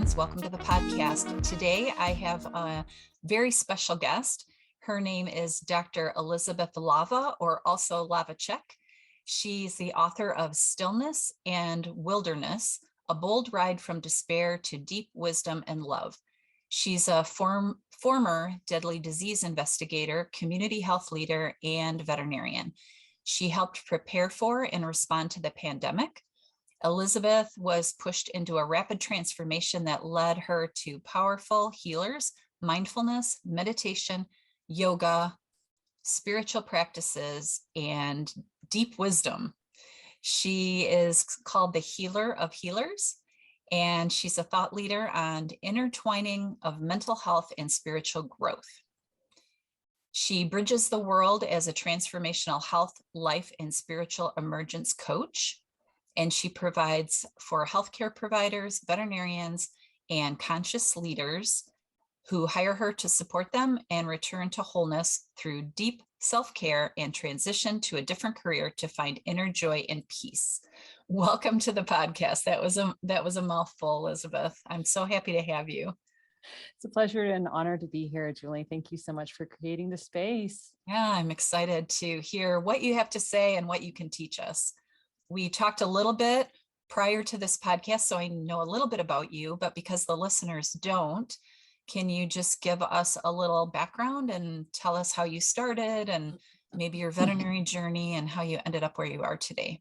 friends. Welcome to the podcast. Today, I have a very special guest. Her name is Dr. Elisabeth Lava, or also Lawaczeck. She's the author of Stillness and Wilderness, a bold ride from despair to deep wisdom and love. She's a former deadly disease investigator, community health leader, and veterinarian. She helped prepare for and respond to the pandemic. Elisabeth was pushed into a rapid transformation that led her to powerful healers, mindfulness, meditation, yoga, spiritual practices, and deep wisdom. She is called the Healer of Healers, and she's a thought leader on intertwining of mental health and spiritual growth. She bridges the world as a transformational health, life, and spiritual emergence coach. And she provides for healthcare providers, veterinarians, and conscious leaders who hire her to support them and return to wholeness through deep self-care and transition to a different career to find inner joy and peace. Welcome to the podcast. That was a mouthful, Elisabeth. I'm so happy to have you. It's a pleasure and honor to be here, Julie. Thank you so much for creating the space. Yeah, I'm excited to hear what you have to say and what you can teach us. We talked a little bit prior to this podcast, so I know a little bit about you, but because the listeners don't, can you just give us a little background and tell us how you started and maybe your veterinary journey and how you ended up where you are today?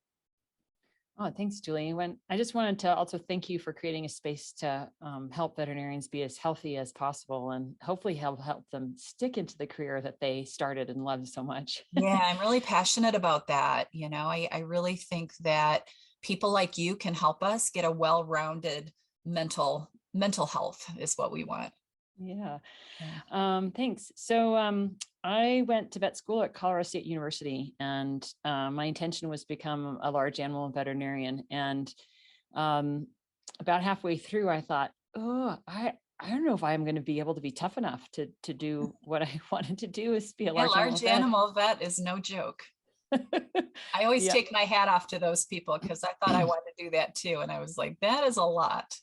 Oh, thanks, Julie. I just wanted to also thank you for creating a space to help veterinarians be as healthy as possible and hopefully help them stick into the career that they started and loved so much. Yeah, I'm really passionate about that. I really think that people like you can help us get a well-rounded mental health is what we want. Yeah. Thanks. So I went to vet school at Colorado State University, and my intention was to become a large animal veterinarian. And about halfway through, I thought, I don't know if I'm going to be able to be tough enough to do what I wanted to do, is be a large animal vet is no joke. I always take my hat off to those people because I thought I wanted to do that too. And I was like, that is a lot.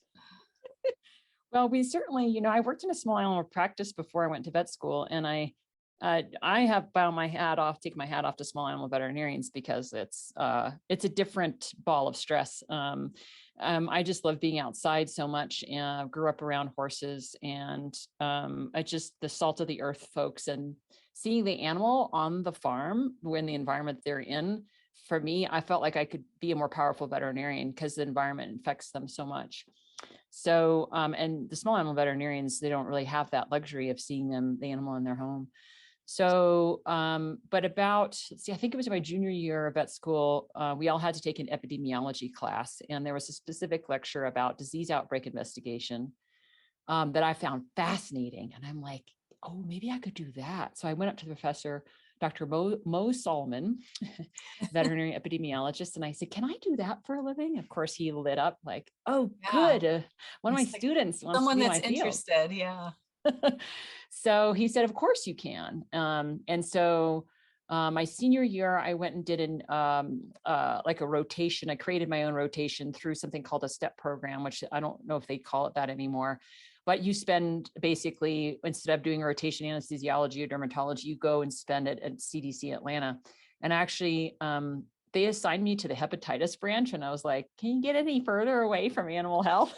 Well, we certainly, I worked in a small animal practice before I went to vet school, and I have taken my hat off to small animal veterinarians because it's a different ball of stress. I just love being outside so much, and grew up around horses, and I just the salt of the earth folks, and seeing the animal on the farm when the environment they're in. For me, I felt like I could be a more powerful veterinarian because the environment affects them so much. So, and the small animal veterinarians, they don't really have that luxury of seeing the animal in their home. So, but I think it was my junior year of vet school, we all had to take an epidemiology class, and there was a specific lecture about disease outbreak investigation that I found fascinating. And I'm like, oh, maybe I could do that. So I went up to the professor, Dr. Mo Solomon, veterinary epidemiologist. And I said, can I do that for a living? Of course, he lit up like, oh, yeah. Good. One of my students wants someone to be that's interested. Yeah. So he said, of course you can. And so my senior year, I went and did like a rotation. I created my own rotation through something called a STEP program, which I don't know if they call it that anymore. But you spend basically, instead of doing a rotation anesthesiology or dermatology, you go and spend it at CDC Atlanta. And actually, they assigned me to the hepatitis branch. And I was like, can you get any further away from animal health?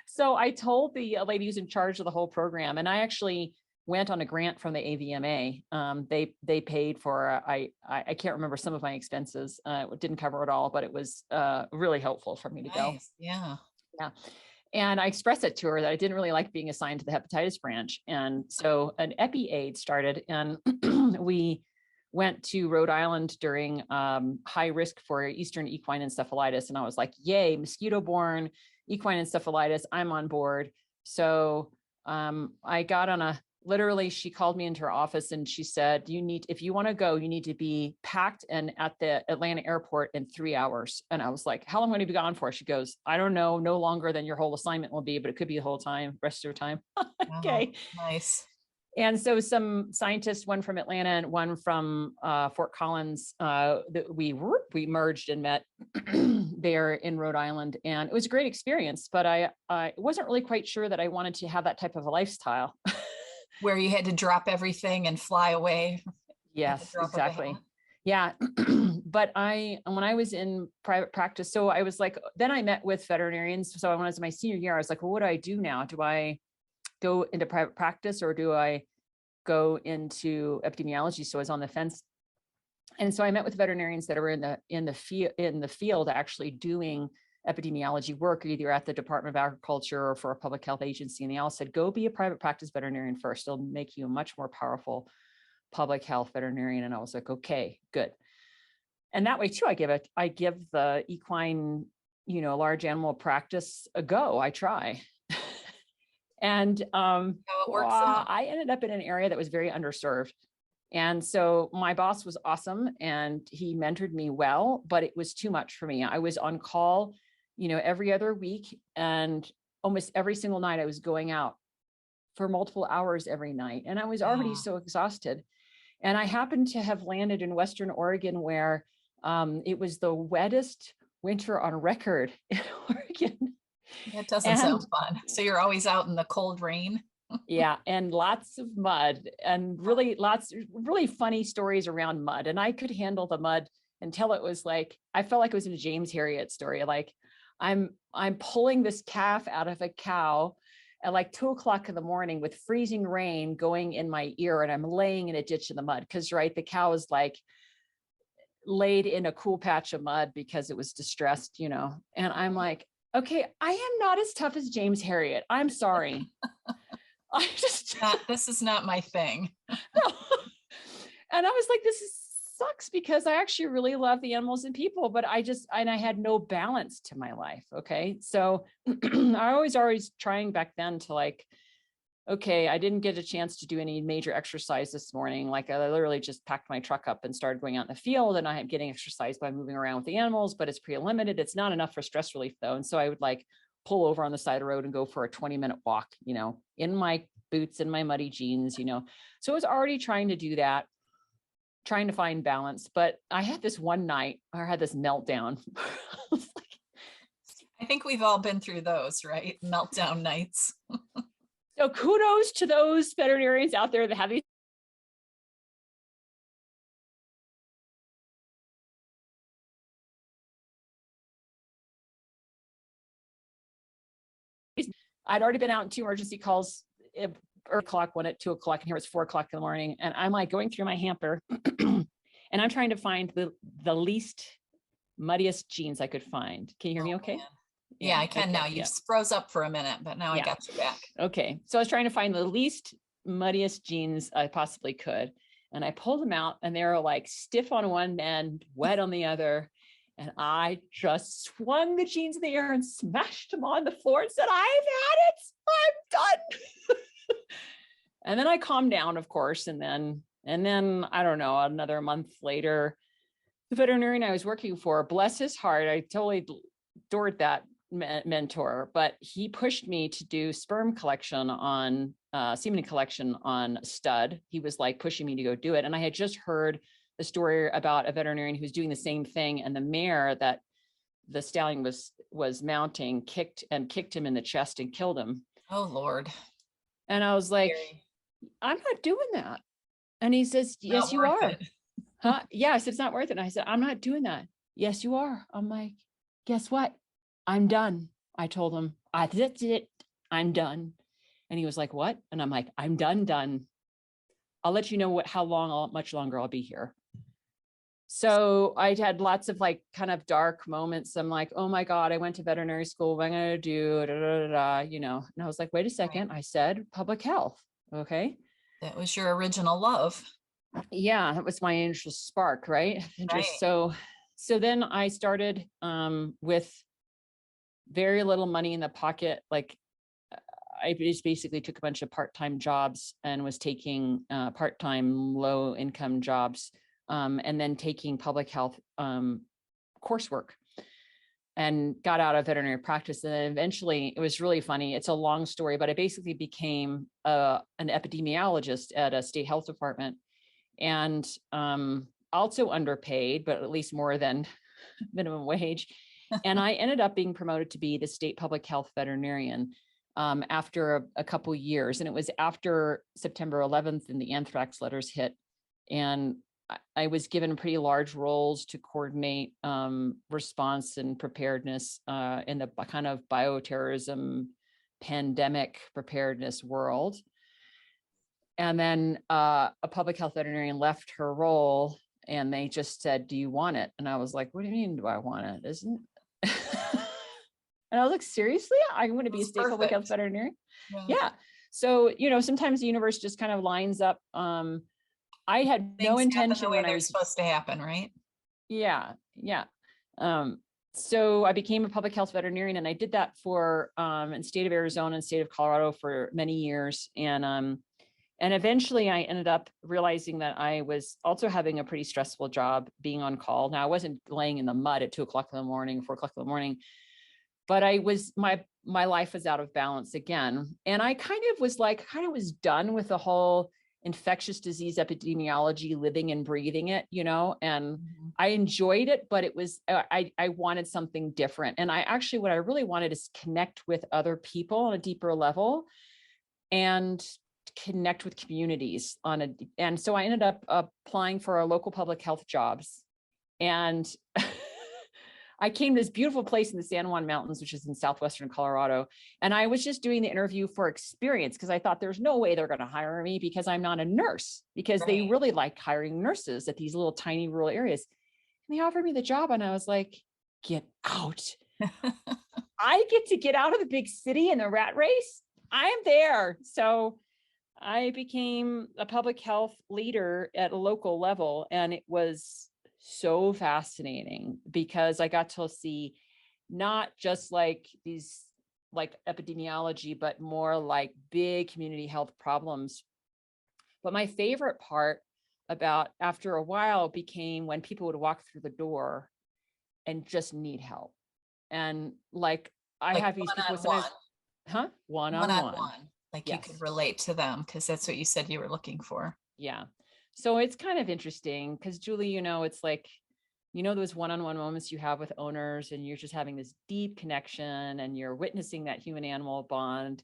So I told the lady who's in charge of the whole program, and I actually went on a grant from the AVMA. They paid for, I can't remember some of my expenses. It didn't cover it all, but it was really helpful for me to go. Yeah. Yeah. And I expressed it to her that I didn't really like being assigned to the hepatitis branch. And so an epi aid started, and we went to Rhode Island during high risk for Eastern equine encephalitis. And I was like, yay, mosquito-borne equine encephalitis, I'm on board. So I got on literally, she called me into her office and she said, if you want to go, you need to be packed and at the Atlanta airport in 3 hours. And I was like, how long am I going to be gone for? She goes, I don't know, no longer than your whole assignment will be, but it could be the whole time, rest of your time. Okay. Nice. And so some scientists, one from Atlanta and one from Fort Collins, that we merged and met there in Rhode Island. And it was a great experience, but I wasn't really quite sure that I wanted to have that type of a lifestyle. Where you had to drop everything and fly away. Yes, exactly. Yeah. But when I was in private practice, so I was like, then I met with veterinarians. So when I was in my senior year, I was like, well, what do I do now? Do I go into private practice or do I go into epidemiology? So I was on the fence. And so I met with veterinarians that are in the field actually doing epidemiology work, either at the Department of Agriculture or for a public health agency. And they all said, go be a private practice veterinarian first. It'll make you a much more powerful public health veterinarian. And I was like, okay, good. And that way too, I give the equine, large animal practice a go. I try. And How it works out. I ended up in an area that was very underserved. And so my boss was awesome and he mentored me well, but it was too much for me. I was on call, every other week, and almost every single night I was going out for multiple hours every night. And I was already so exhausted. And I happened to have landed in Western Oregon where it was the wettest winter on record in Oregon. That doesn't sound fun. So you're always out in the cold rain. Yeah. And lots of mud and really funny stories around mud. And I could handle the mud until it was like, I felt like it was in a James Herriot story. Like I'm pulling this calf out of a cow at like 2:00 in the morning with freezing rain going in my ear. And I'm laying in a ditch in the mud. Cause the cow is like laid in a cool patch of mud because it was distressed, and I'm like, okay, I am not as tough as James Herriot. I'm sorry. This is not my thing. No. And I was like, sucks because I actually really love the animals and people, but I had no balance to my life. Okay. So I was always trying back then to like, okay, I didn't get a chance to do any major exercise this morning. Like I literally just packed my truck up and started going out in the field, and I am getting exercise by moving around with the animals, but it's pretty limited. It's not enough for stress relief though. And so I would like pull over on the side of the road and go for a 20-minute walk, in my boots and my muddy jeans, So I was already trying to do that, trying to find balance. But I had this one night where I had this meltdown. I think we've all been through those, right? Meltdown nights. So kudos to those veterinarians out there that have these. I'd already been out in 2 emergency calls, o'clock, one at 2:00, and here it's 4:00 in the morning. And I'm like going through my hamper and I'm trying to find the least muddiest jeans I could find. Can you hear me okay? Man. Yeah, I can now. You froze up for a minute, but now I got you back. Okay. So I was trying to find the least muddiest jeans I possibly could. And I pulled them out and they were like stiff on one end, wet on the other. And I just swung the jeans in the air and smashed them on the floor and said, I've had it. I'm done. And then I calmed down, of course. And then I don't know, another month later, the veterinarian I was working for, bless his heart, I totally adored that mentor, but he pushed me to do sperm collection on semen collection on stud. He was like pushing me to go do it. And I had just heard a story about a veterinarian who's doing the same thing. And the mare that the stallion was mounting kicked him in the chest and killed him. Oh, Lord. And I was like, I'm not doing that. And he says, yes, you are. Huh? Yeah, I said, it's not worth it. And I said, I'm not doing that. Yes, you are. I'm like, guess what? I'm done. I told him, that's it. I'm done. And he was like, what? And I'm like, I'm done. I'll let you know much longer I'll be here. So I had lots of like kind of dark moments. I'm like, oh my God, I went to veterinary school. What am I going to do? And I was like, wait a second. Right. I said public health. Okay. That was your original love. Yeah. That was my initial spark. Right. Interest. Right. So then I started with very little money in the pocket. Like I just basically took a bunch of part-time jobs and was taking part-time low income jobs and then taking public health coursework. and got out of veterinary practice. And then eventually, it was really funny. It's a long story, but I basically became an epidemiologist at a state health department, and also underpaid, but at least more than minimum wage. And I ended up being promoted to be the state public health veterinarian after a couple years. And it was after September 11th and the anthrax letters hit. And I was given pretty large roles to coordinate response and preparedness in the kind of bioterrorism pandemic preparedness world. And then a public health veterinarian left her role, and they just said, "Do you want it?" And I was like, "What do you mean, do I want it? Isn't it?" And I was like, "Seriously? I want to be a state public health veterinarian?" Yeah. So, sometimes the universe just kind of lines up. I had no intention when I was supposed to happen, right? Yeah. So I became a public health veterinarian, and I did that for in state of Arizona and state of Colorado for many years. And eventually I ended up realizing that I was also having a pretty stressful job being on call. Now, I wasn't laying in the mud at 2:00 in the morning, 4:00 in the morning, but I was, my life was out of balance again. And I kind of was done with the whole infectious disease epidemiology, living and breathing it, and I enjoyed it, but it was, I wanted something different. And what I really wanted is connect with other people on a deeper level and connect with communities and so I ended up applying for our local public health jobs. And I came to this beautiful place in the San Juan Mountains, which is in southwestern Colorado. And I was just doing the interview for experience because I thought there's no way they're going to hire me because I'm not a nurse, because they really like hiring nurses at these little tiny rural areas. And they offered me the job, and I was like, get out. I get to get out of the big city and the rat race. I'm there. So I became a public health leader at a local level, and it was so fascinating because I got to see not just like these like epidemiology, but more like big community health problems. But my favorite part about after a while became when people would walk through the door and just need help. And like I have these people sometimes, one-on-one. Like you could relate to them because that's what you said you were looking for. Yeah. So it's kind of interesting because Julie, it's like, those one-on-one moments you have with owners, and you're just having this deep connection, and you're witnessing that human animal bond,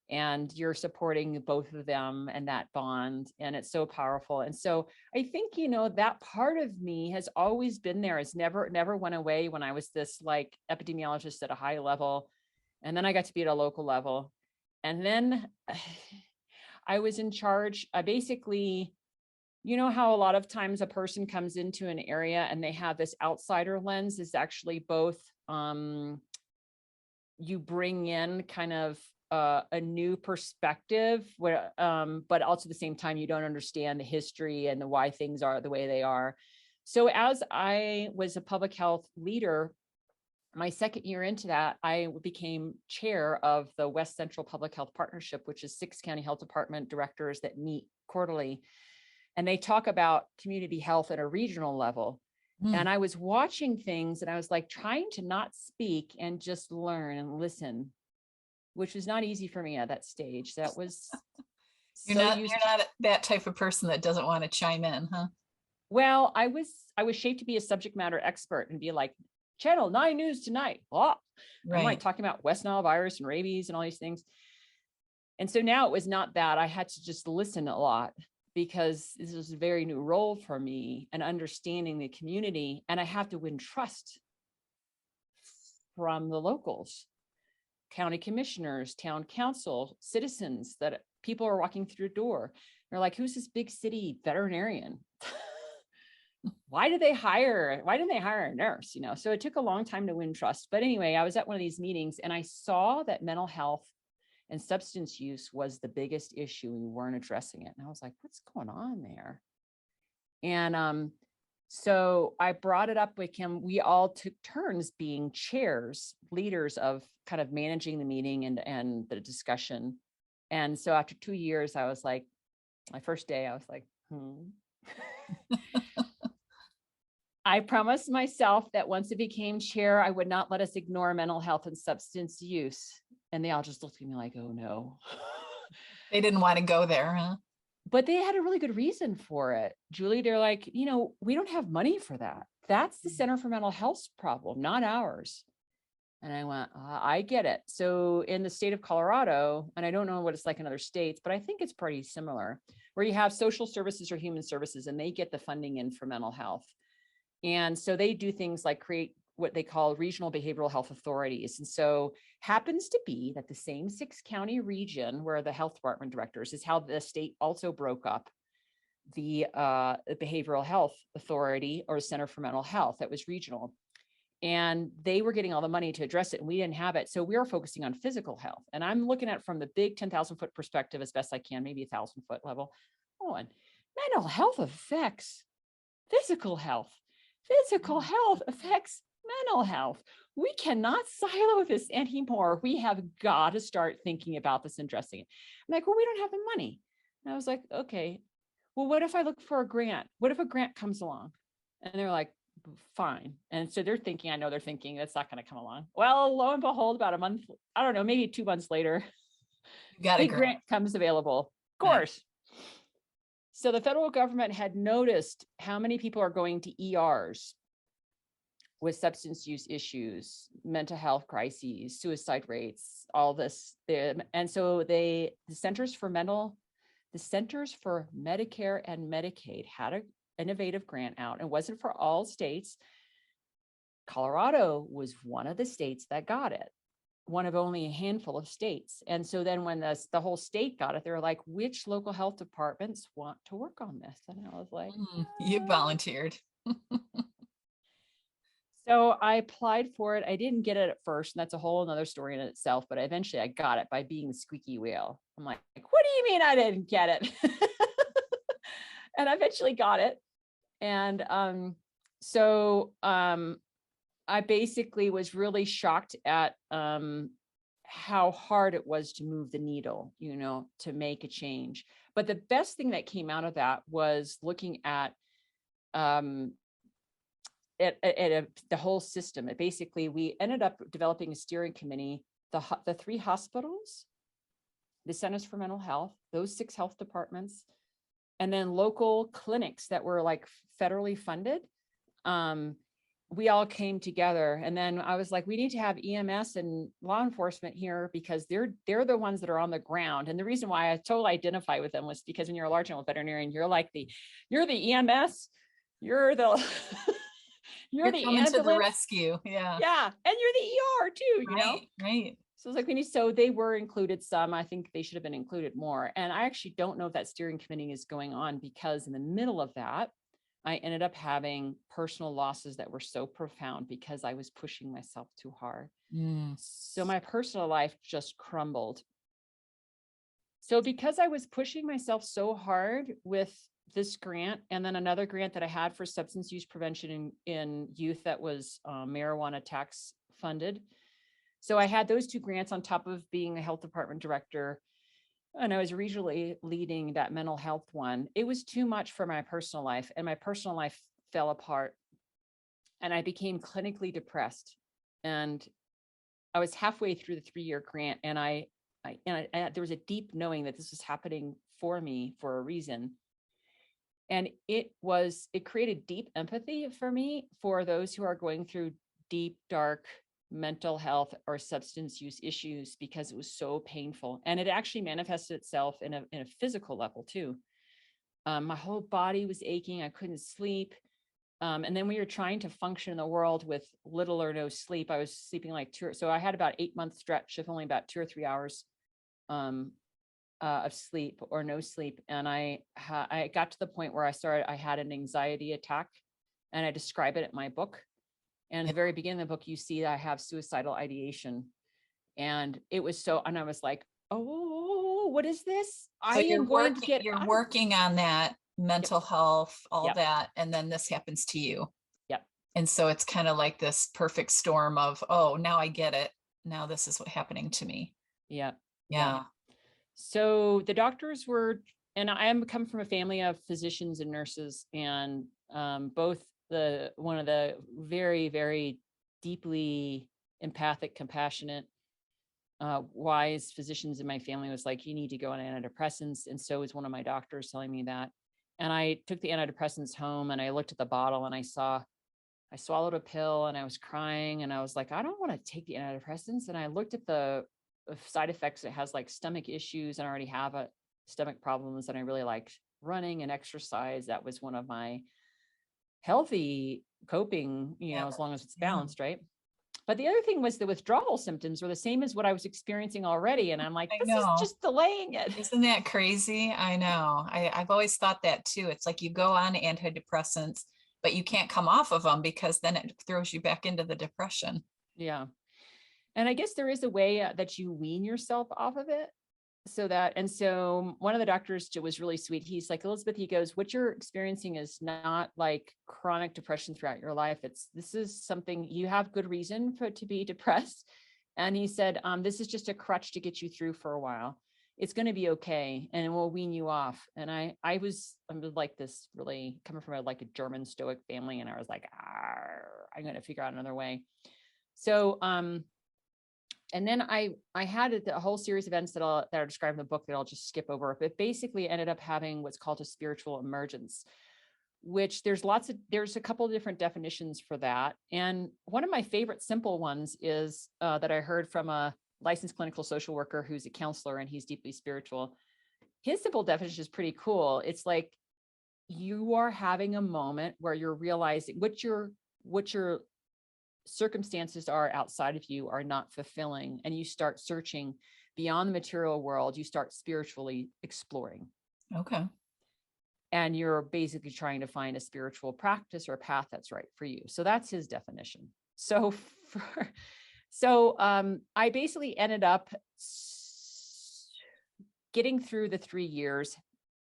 and you're supporting both of them and that bond. And it's so powerful. And so I think, that part of me has always been there. It's never went away when I was this like epidemiologist at a high level. And then I got to be at a local level. And then I was in charge. I basically, how a lot of times a person comes into an area and they have this outsider lens is actually both, you bring in kind of a new perspective, where, but also at the same time, you don't understand the history and the why things are the way they are. So as I was a public health leader, my second year into that, I became chair of the West Central Public Health Partnership, which is 6 county health department directors that meet quarterly. And they talk about community health at a regional level. And I was watching things, and I was like trying to not speak and just learn and listen, which was not easy for me at that stage. That was you're not that type of person that doesn't want to chime in, huh? Well, I was shaped to be a subject matter expert and be like, Channel 9 News tonight. Blah. I'm like talking about West Nile virus and rabies and all these things. And so now it was not that. I had to just listen a lot because this was a very new role for me, and understanding the community. And I have to win trust from the locals, county commissioners, town council, citizens, that people are walking through the door. They're like, who's this big city veterinarian? Why didn't they hire a nurse? So it took a long time to win trust. But anyway, I was at one of these meetings, and I saw that mental health and substance use was the biggest issue. We weren't addressing it. And I was like, what's going on there? And so I brought it up with him. We all took turns being chairs, leaders of kind of managing the meeting and the discussion. And so after 2 years, I was like, my first day, I was like, I promised myself that once it became chair, I would not let us ignore mental health and substance use. And they all just looked at me like, oh no. They didn't want to go there, huh? But they had a really good reason for it. Julie, they're like, we don't have money for that. That's the Center for Mental Health's problem, not ours. And I went, I get it. So in the state of Colorado, and I don't know what it's like in other states, but I think it's pretty similar, where you have social services or human services, and they get the funding in for mental health. And so they do things like create what they call regional behavioral health authorities. And so happens to be that the same 6-county region where the health department directors is how the state also broke up the behavioral health authority or Center for Mental Health that was regional. And they were getting all the money to address it, and we didn't have it. So we were focusing on physical health. And I'm looking at it from the big 10,000 foot perspective as best I can, maybe 1,000 foot level. Oh, and mental health affects physical health. Physical health affects mental health. We cannot silo this anymore. We have got to start thinking about this and addressing it. I'm like, well, we don't have the money. And I was like, okay, well, what if I look for a grant? What if a grant comes along? And they're like, fine. And so they're thinking, I know they're thinking that's not going to come along. Well, lo and behold, about a month, I don't know, maybe 2 months later, the grant comes available. Of course. So the federal government had noticed how many people are going to ERs with substance use issues, mental health crises, suicide rates, all this. And so the Centers for Medicare and Medicaid had an innovative grant out. It wasn't for all states. Colorado was one of the states that got it, one of only a handful of states. And so then when the whole state got it, they were like, which local health departments want to work on this? And I was like, you volunteered. So I applied for it. I didn't get it at first, and that's a whole another story in itself, but eventually I got it by being the squeaky wheel. I'm like, what do you mean I didn't get it? And I eventually got it. And I basically was really shocked at how hard it was to move the needle, to make a change. But the best thing that came out of that was looking at the whole system. Basically, we ended up developing a steering committee, the 3 hospitals, the Centers for Mental Health, those 6 health departments, and then local clinics that were like federally funded. We all came together, and then I was like, we need to have EMS and law enforcement here because they're the ones that are on the ground. And the reason why I totally identify with them was because when you're a large animal veterinarian, you're the EMS, you're the you're the coming to the ambulance. rescue. Yeah. Yeah. And you're the ER too, Right. So it's like so they were included some. I think they should have been included more. And I actually don't know if that steering committee is going on because in the middle of that, I ended up having personal losses that were so profound because I was pushing myself too hard. So my personal life just crumbled. So because I was pushing myself so hard with this grant and then another grant that I had for substance use prevention in youth that was marijuana tax funded. So I had those 2 grants on top of being a health department director. And I was regionally leading that mental health one. It was too much for my personal life, and my personal life fell apart. And I became clinically depressed. And I was halfway through the 3-year grant, and there was a deep knowing that this was happening for me for a reason. And it created deep empathy for me for those who are going through deep, dark mental health or substance use issues because it was so painful. And it actually manifested itself in a physical level too. My whole body was aching. I couldn't sleep. And then we were trying to function in the world with little or no sleep. I was sleeping so I had about 8-month stretch of only about 2 or 3 hours of sleep or no sleep. And I got to the point where I had an anxiety attack, and I describe it in my book. And at the very beginning of the book, you see that I have suicidal ideation. And it was and I was like, oh, what is this? So you're working on that mental health, all that, and then this happens to you. Yep. And so it's kind of like this perfect storm of, oh, now I get it. Now this is what's happening to me. Yeah. Yeah. So the doctors were, and I come from a family of physicians and nurses, and both one of the very, very deeply empathic, compassionate, wise physicians in my family was like, you need to go on antidepressants. And so was one of my doctors telling me that. And I took the antidepressants home and I looked at the bottle and I swallowed a pill and I was crying and I was like, I don't want to take the antidepressants. And I looked at the side effects. It has like stomach issues and I already have a stomach problems. And I really liked running and exercise. That was one of my healthy coping, as long as it's balanced, right? But the other thing was the withdrawal symptoms were the same as what I was experiencing already. And I'm like, I this know. is just delaying it. Isn't that crazy? I know. I've always thought that too. It's like you go on antidepressants, but you can't come off of them because then it throws you back into the depression. Yeah. And I guess there is a way that you wean yourself off of it. So one of the doctors was really sweet. He's like, Elisabeth, he goes, what you're experiencing is not like chronic depression throughout your life. This is something you have good reason to be depressed. And he said, this is just a crutch to get you through for a while. It's going to be okay. And we'll wean you off. And I'm like this really coming from a German Stoic family. And I was like, I'm going to figure out another way. So, and then I had a whole series of events that are described in the book that I'll just skip over, but basically ended up having what's called a spiritual emergence, which there's a couple of different definitions for that. And one of my favorite simple ones is that I heard from a licensed clinical social worker who's a counselor and he's deeply spiritual. His simple definition is pretty cool. It's like you are having a moment where you're realizing what your circumstances are outside of you are not fulfilling, and you start searching beyond the material world. You start spiritually exploring. Okay. And you're basically trying to find a spiritual practice or a path that's right for you. So that's his definition. So I basically ended up getting through the 3 years,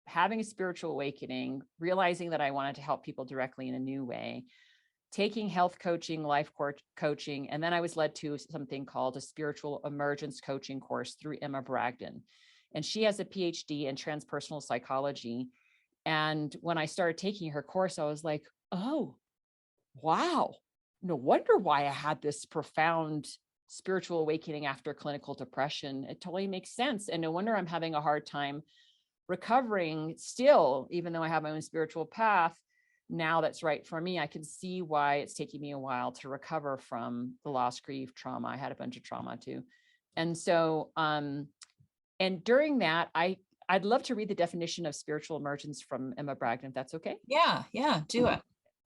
having a spiritual awakening, realizing that I wanted to help people directly in a new way, taking health coaching, life coaching, and then I was led to something called a spiritual emergence coaching course through Emma Bragdon. And she has a PhD in transpersonal psychology. And when I started taking her course, I was like, oh, wow. No wonder why I had this profound spiritual awakening after clinical depression. It totally makes sense. And no wonder I'm having a hard time recovering still, even though I have my own spiritual path. Now that's right for me. I can see why it's taking me a while to recover from the loss, grief, trauma. I had a bunch of trauma too. And so, and during that, I'd love to read the definition of spiritual emergence from Emma Bragdon, if that's okay. Yeah, do it.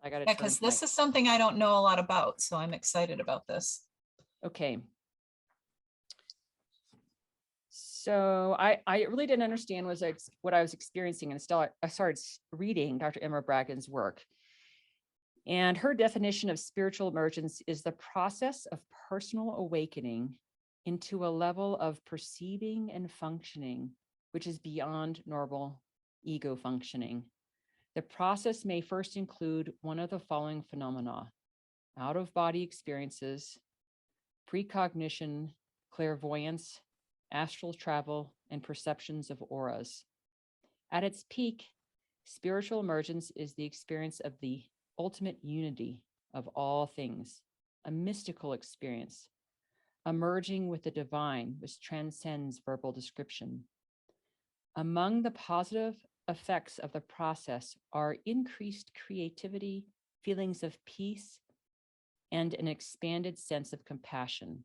I got it. Yeah, because this is something I don't know a lot about, so I'm excited about this. Okay. So I really didn't understand what I was experiencing, and still I started reading Dr. Emma Bragdon's work. And her definition of spiritual emergence is the process of personal awakening into a level of perceiving and functioning, which is beyond normal ego functioning. The process may first include one of the following phenomena: out-of-body experiences, precognition, clairvoyance, astral travel, and perceptions of auras. At its peak, spiritual emergence is the experience of the ultimate unity of all things, a mystical experience, emerging with the divine, which transcends verbal description. Among the positive effects of the process are increased creativity, feelings of peace, and an expanded sense of compassion.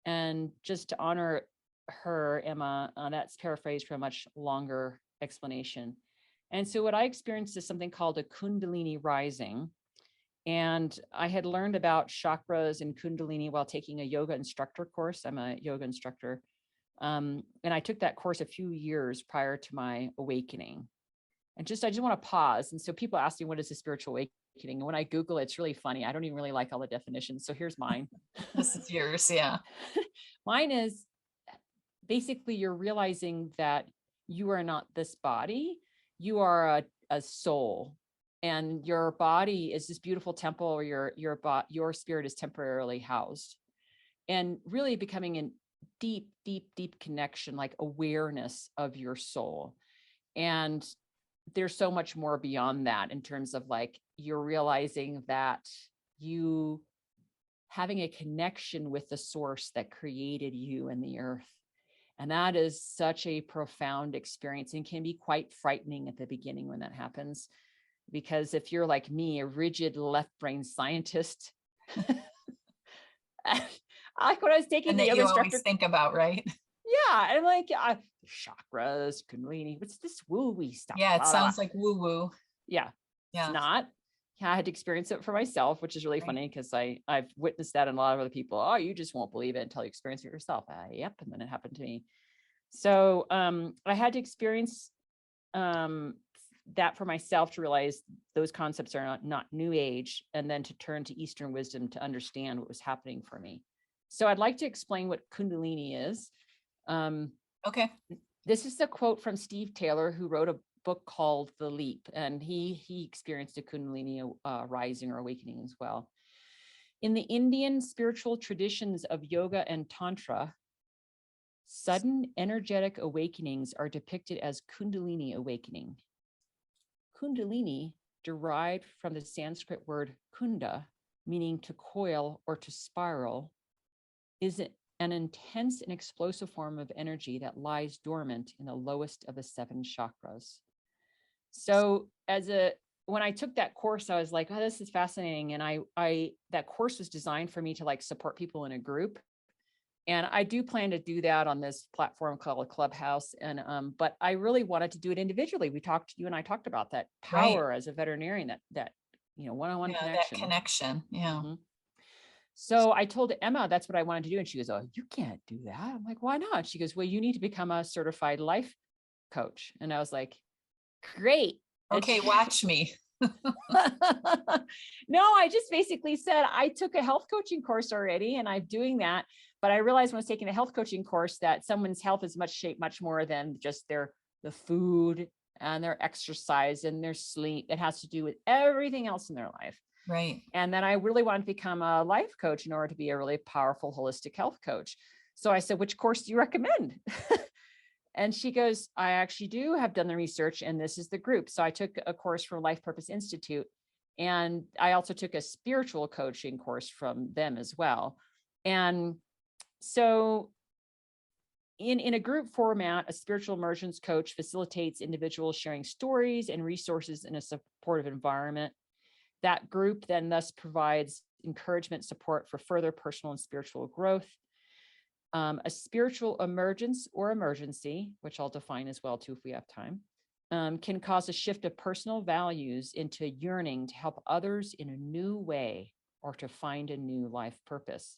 And just to honor her, Emma, that's paraphrased from a much longer explanation. And so what I experienced is something called a Kundalini rising. And I had learned about chakras and Kundalini while taking a yoga instructor course. I'm a yoga instructor. And I took that course a few years prior to my awakening. And I just want to pause. And so people ask me, what is a spiritual awakening? And when I Google it, it's really funny. I don't even really like all the definitions. So here's mine. This is yours, yeah. Mine is basically you're realizing that you are not this body. You are a soul. And your body is this beautiful temple where your spirit is temporarily housed. And really becoming in deep, deep, deep connection, like awareness of your soul. And there's so much more beyond that in terms of like, you're realizing that you having a connection with the source that created you and the earth. And that is such a profound experience and can be quite frightening at the beginning when that happens. Because if you're like me, a rigid left brain scientist, like when I was taking And the that yoga you instructor, always think about, right? yeah, and like chakras, kundalini, what's this woo-wee stuff? Yeah, it Blah, blah, blah. sounds like woo-woo. Yeah, it's Yeah. not. Yeah, I had to experience it for myself, which is really Right. funny because I've witnessed that in a lot of other people. Oh, you just won't believe it until you experience it yourself. Yep, and then it happened to me. So I had to experience that for myself to realize those concepts are not new age, and then to turn to Eastern wisdom to understand what was happening for me. So I'd like to explain what Kundalini is. Okay. This is a quote from Steve Taylor, who wrote a book called The Leap, and he experienced a Kundalini rising or awakening as well. In the Indian spiritual traditions of yoga and tantra, sudden energetic awakenings are depicted as Kundalini awakening. Kundalini, derived from the Sanskrit word kunda, meaning to coil or to spiral, is an intense and explosive form of energy that lies dormant in the lowest of the 7 chakras. So when I took that course, I was like, oh, this is fascinating. And that course was designed for me to like support people in a group. And I do plan to do that on this platform called Clubhouse. And but I really wanted to do it individually. You and I talked about that power as a veterinarian, that one-on-one connection. That connection. Yeah. Mm-hmm. So I told Emma that's what I wanted to do. And she goes, oh, you can't do that. I'm like, why not? She goes, well, you need to become a certified life coach. And I was like, great. Okay, watch me. No, I just basically said I took a health coaching course already and I'm doing that. But I realized when I was taking a health coaching course that someone's health is much more than just the food and their exercise and their sleep. It has to do with everything else in their life. Right. And then I really wanted to become a life coach in order to be a really powerful, holistic health coach. So I said, which course do you recommend? And she goes, I actually have done the research and this is the group. So I took a course from Life Purpose Institute. And I also took a spiritual coaching course from them as well. And so in a group format, a spiritual immersions coach facilitates individuals sharing stories and resources in a supportive environment. That group then thus provides encouragement, support for further personal and spiritual growth. A spiritual emergence or emergency, which I'll define as well too if we have time, can cause a shift of personal values into yearning to help others in a new way or to find a new life purpose.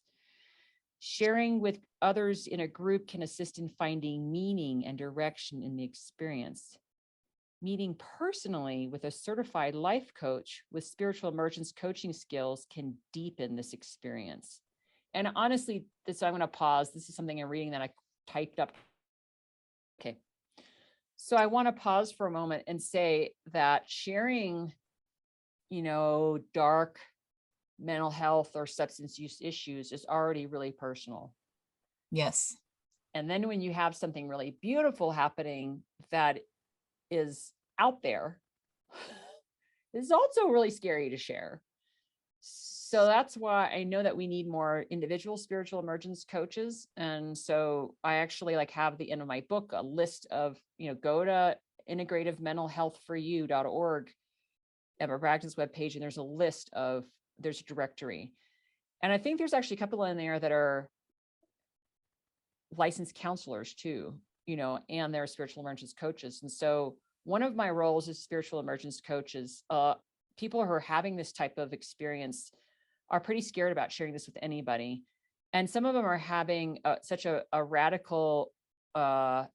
Sharing with others in a group can assist in finding meaning and direction in the experience. Meeting personally with a certified life coach with spiritual emergence coaching skills can deepen this experience. And honestly, I'm going to pause. This is something I'm reading that I typed up. Okay. So I want to pause for a moment and say that sharing, dark mental health or substance use issues is already really personal. Yes. And then when you have something really beautiful happening that is out there, it's also really scary to share. So that's why I know that we need more individual spiritual emergence coaches. And so I actually have at the end of my book a list of, go to integrativementalhealthforyou.org, Emma Bragdon's webpage, and there's a directory. And I think there's actually a couple in there that are licensed counselors too, and they're spiritual emergence coaches. And so one of my roles as spiritual emergence coaches, people who are having this type of experience are pretty scared about sharing this with anybody. And some of them are having such a radical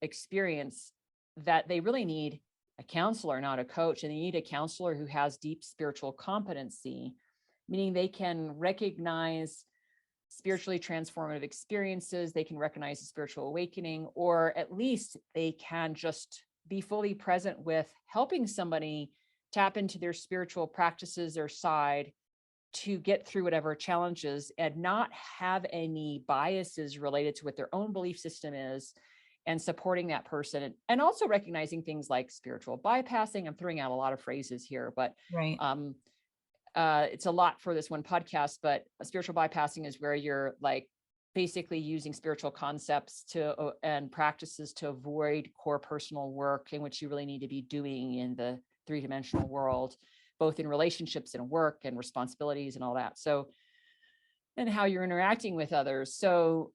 experience that they really need a counselor, not a coach. And they need a counselor who has deep spiritual competency, meaning they can recognize spiritually transformative experiences, they can recognize a spiritual awakening, or at least they can just be fully present with helping somebody tap into their spiritual practices, their side, to get through whatever challenges and not have any biases related to what their own belief system is, and supporting that person, and also recognizing things like spiritual bypassing. I'm throwing out a lot of phrases here, but Right. it's a lot for this one podcast, but spiritual bypassing is where you're like basically using spiritual concepts to and practices to avoid core personal work in which you really need to be doing in the three-dimensional world, both in relationships and work and responsibilities and all that. So, and how you're interacting with others. So,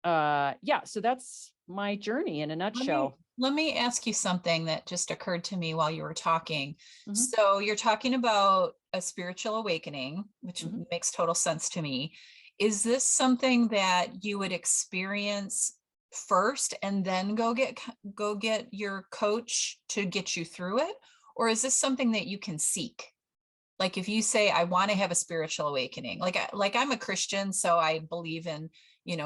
yeah, so that's my journey in a nutshell. Let me ask you something that just occurred to me while you were talking. Mhm. So you're talking about a spiritual awakening, which Mhm. makes total sense to me. Is this something that you would experience first and then go get your coach to get you through it? Or is this something that you can seek? Like if you say, I want to have a spiritual awakening, like I'm a Christian, so I believe in,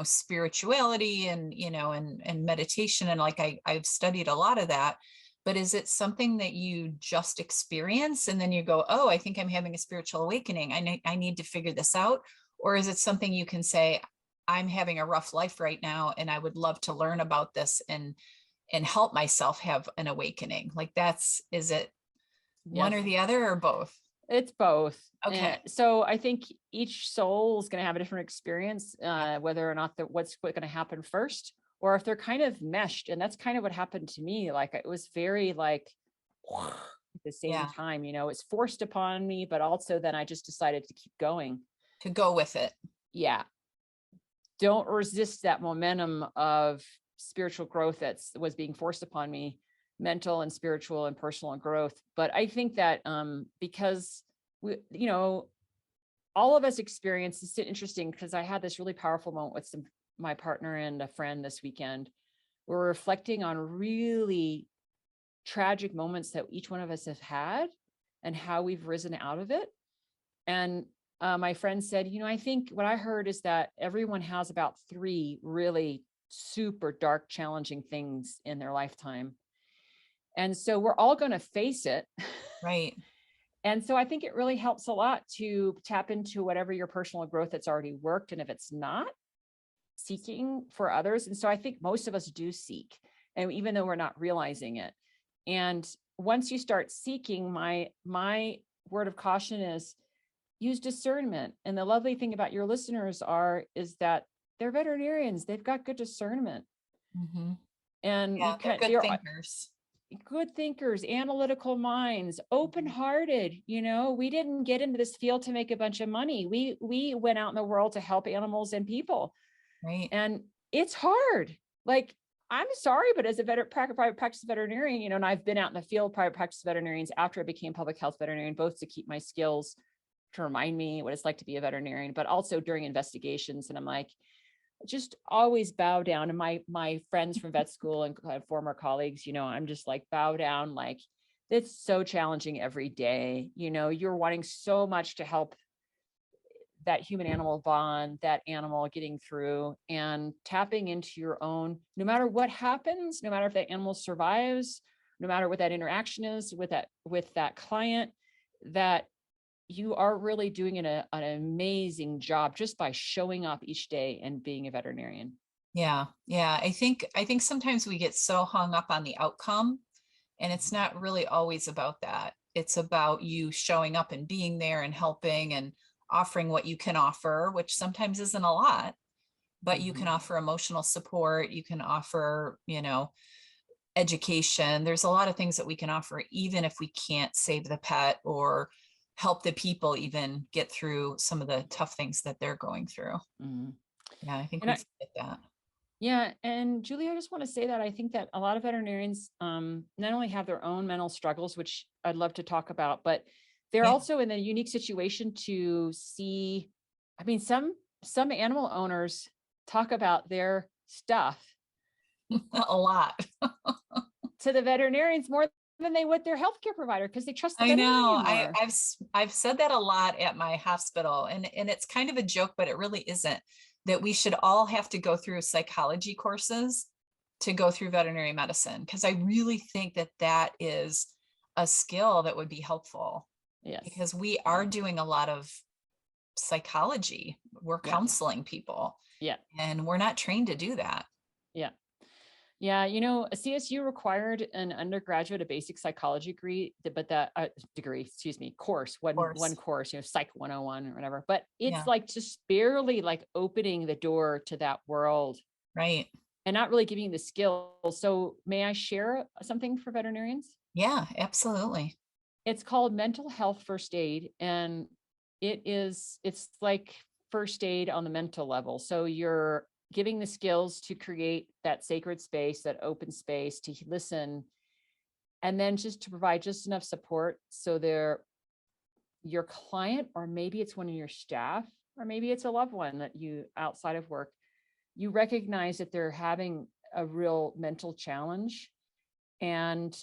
spirituality and, and meditation. And like, I've studied a lot of that, but is it something that you just experience and then you go, oh, I think I'm having a spiritual awakening. I need to figure this out. Or is it something you can say, I'm having a rough life right now, and I would love to learn about this and help myself have an awakening? Like is it one or Yes. the other or both? It's both. Okay. So I think each soul is going to have a different experience, whether or not what's going to happen first, or if they're kind of meshed. And that's kind of what happened to me. Like it was very like at the same time, it's forced upon me, but also then I just decided to keep going. To go with it. Yeah. Don't resist that momentum of spiritual growth that was being forced upon me, mental and spiritual and personal growth. But I think that because we, all of us experience, it's interesting because I had this really powerful moment with my partner and a friend this weekend. We're reflecting on really tragic moments that each one of us have had and how we've risen out of it. And my friend said, I think what I heard is that everyone has about 3 really super dark, challenging things in their lifetime. And so we're all going to face it. Right. And so I think it really helps a lot to tap into whatever your personal growth that's already worked. And if it's not, seeking for others. And so I think most of us do seek, and even though we're not realizing it. And once you start seeking, my word of caution is use discernment. And the lovely thing about your listeners is that they're veterinarians. They've got good discernment. Mm-hmm. And yeah, they're good thinkers. Good thinkers, analytical minds, open-hearted. We didn't get into this field to make a bunch of money. We went out in the world to help animals and people. Right. And it's hard. Like, I'm sorry, but as a private practice veterinarian, and I've been out in the field, private practice veterinarians after I became public health veterinarian, both to keep my skills, to remind me what it's like to be a veterinarian, but also during investigations. And I'm like, just always bow down. And my friends from vet school and former colleagues, I'm just like, bow down. Like, it's so challenging every day. You're wanting so much to help that human animal bond, that animal getting through, and tapping into your own, no matter what happens, no matter if that animal survives, no matter what that interaction is with that client, that you are really doing an amazing job just by showing up each day and being a veterinarian. Yeah. I think sometimes we get so hung up on the outcome, and it's not really always about that. It's about you showing up and being there and helping and offering what you can offer, which sometimes isn't a lot, but you can offer emotional support. You can offer, education. There's a lot of things that we can offer, even if we can't save the pet or help the people even get through some of the tough things that they're going through. Yeah, I think we get that. Yeah. And Julie, I just want to say that I think that a lot of veterinarians not only have their own mental struggles, which I'd love to talk about, but they're also in a unique situation to see, some animal owners talk about their stuff a lot to the veterinarians more than they would their healthcare provider, because they trust the veterinarian more. I've said that a lot at my hospital, and it's kind of a joke, but it really isn't, that we should all have to go through psychology courses to go through veterinary medicine, because I really think that is a skill that would be helpful. Yes. Because we are doing a lot of psychology. We're counseling people. Yeah. And we're not trained to do that. Yeah. Yeah, a CSU required an undergraduate, a basic psychology degree, but that degree, excuse me, course, Of one course. course, Psych 101 or whatever. But it's Yeah, like just barely like opening the door to that world right. and not really giving you the skills. So may I share something for veterinarians? Yeah, absolutely. It's called mental health first aid, and it's like first aid on the mental level. So you're giving the skills to create that sacred space, that open space to listen, and then just to provide just enough support so your client, or maybe it's one of your staff, or maybe it's a loved one that you outside of work, you recognize that they're having a real mental challenge, and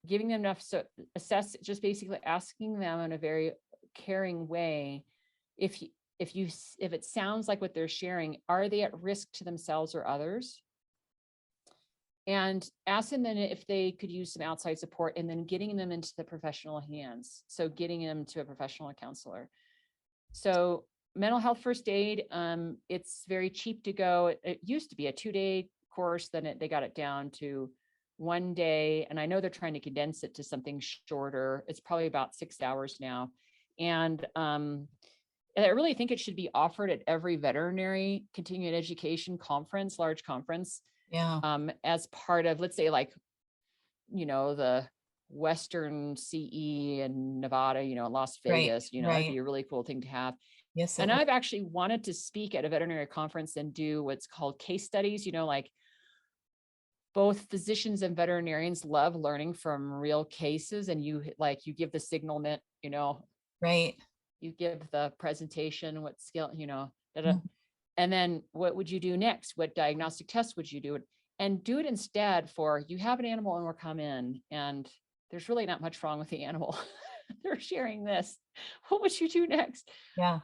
giving them enough, so assess, just basically asking them in a very caring way, if if it sounds like what they're sharing, are they at risk to themselves or others, and ask them then if they could use some outside support, and then getting them into the professional hands, so getting them to a professional counselor. So mental health first aid, it's very cheap to go. It used to be a 2-day course, then they got it down to 1 day. And I know they're trying to condense it to something shorter. It's probably about 6 hours now. And I really think it should be offered at every veterinary continuing education conference, large conference, Yeah, as part of, let's say, like, the Western CE in Nevada, Las right, Vegas, that'd right. be a really cool thing to have. Yes, it And would. I've actually wanted to speak at a veterinary conference and do what's called case studies, like both physicians and veterinarians love learning from real cases, and you give the signalment, Right. you give the presentation, what skill, Mm, and then what would you do next? What diagnostic tests would you do? And do it instead for, you have an animal and we're come in and there's really not much wrong with the animal. They're sharing this. What would you do next? yeah.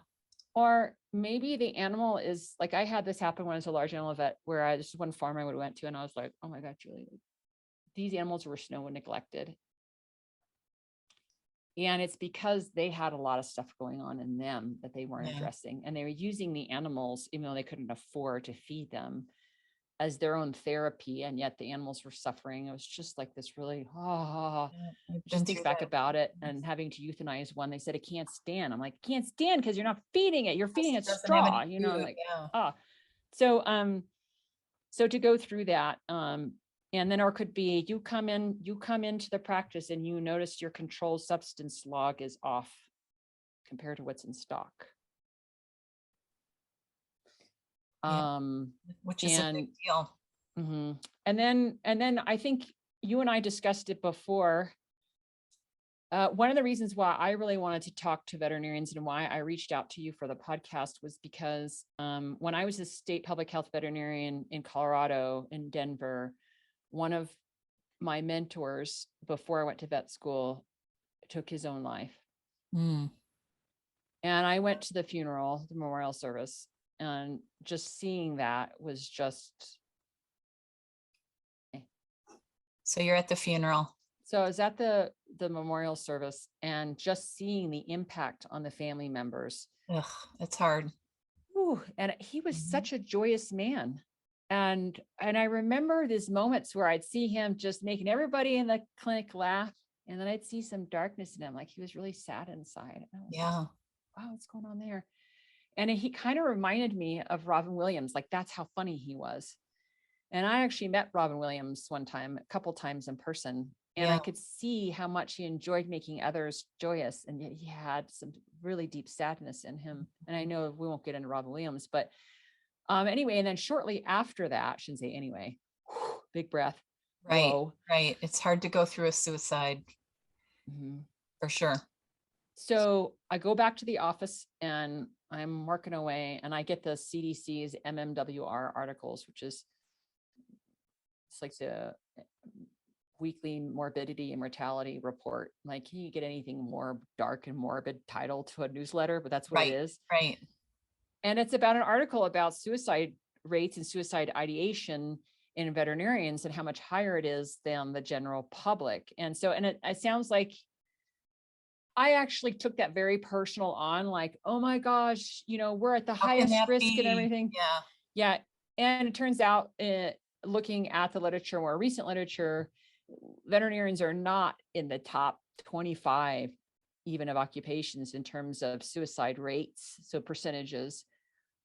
Or maybe the animal is like, I had this happen when I was a large animal vet, where this is one farm I would have went to, and I was like, oh my God, Julie, these animals were snow and neglected. And it's because they had a lot of stuff going on in them that they weren't Yeah. addressing. And they were using the animals, even though they couldn't afford to feed them, as their own therapy. And yet the animals were suffering. It was just like this really, Yeah, I've just been thinks through back that. about it, and having to euthanize one. They said, it can't stand. I'm like, can't stand because you're not feeding it. You're Yes, feeding it it doesn't have straw, any food. like, Yeah. ah. So, so to go through that, and then, or could be, you come into the practice and you notice your controlled substance log is off compared to what's in stock. Yeah. Which is a big And deal. mhm. And then I think you and I discussed it before. One of the reasons why I really wanted to talk to veterinarians and why I reached out to you for the podcast was because when I was a state public health veterinarian in Colorado, in Denver, one of my mentors before I went to vet school took his own life. Mm. And I went to the funeral, the memorial service, and just seeing that was just. So you're at the funeral. So I was at the memorial service and just seeing the impact on the family members. Ugh, it's hard. Ooh, and he was Mhm. such a joyous man. And I remember these moments where I'd see him just making everybody in the clinic laugh. And then I'd see some darkness in him, like he was really sad inside. And I was like, Yeah. wow, what's going on there? And he kind of reminded me of Robin Williams. Like, that's how funny he was. And I actually met Robin Williams one time, a couple times in person, and I Yeah. could see how much he enjoyed making others joyous. And yet he had some really deep sadness in him. And I know we won't get into Robin Williams, but anyway, and then shortly after that, I shouldn't say anyway, big breath. Right. Whoa. Right. It's hard to go through a suicide Mhm. for sure. So I go back to the office and I'm working away, and I get the CDC's MMWR articles, which is, it's like the weekly morbidity and mortality report. Like, can you get anything more dark and morbid title to a newsletter? But that's what it Right. is. Right. And it's about an article about suicide rates and suicide ideation in veterinarians and how much higher it is than the general public. And so, and it sounds like I actually took that very personal on, like, oh my gosh, we're at the How can highest that risk and be? everything. Yeah. Yeah. And it turns out looking at the literature, more recent literature, veterinarians are not in the top 25 even of occupations in terms of suicide rates, so percentages,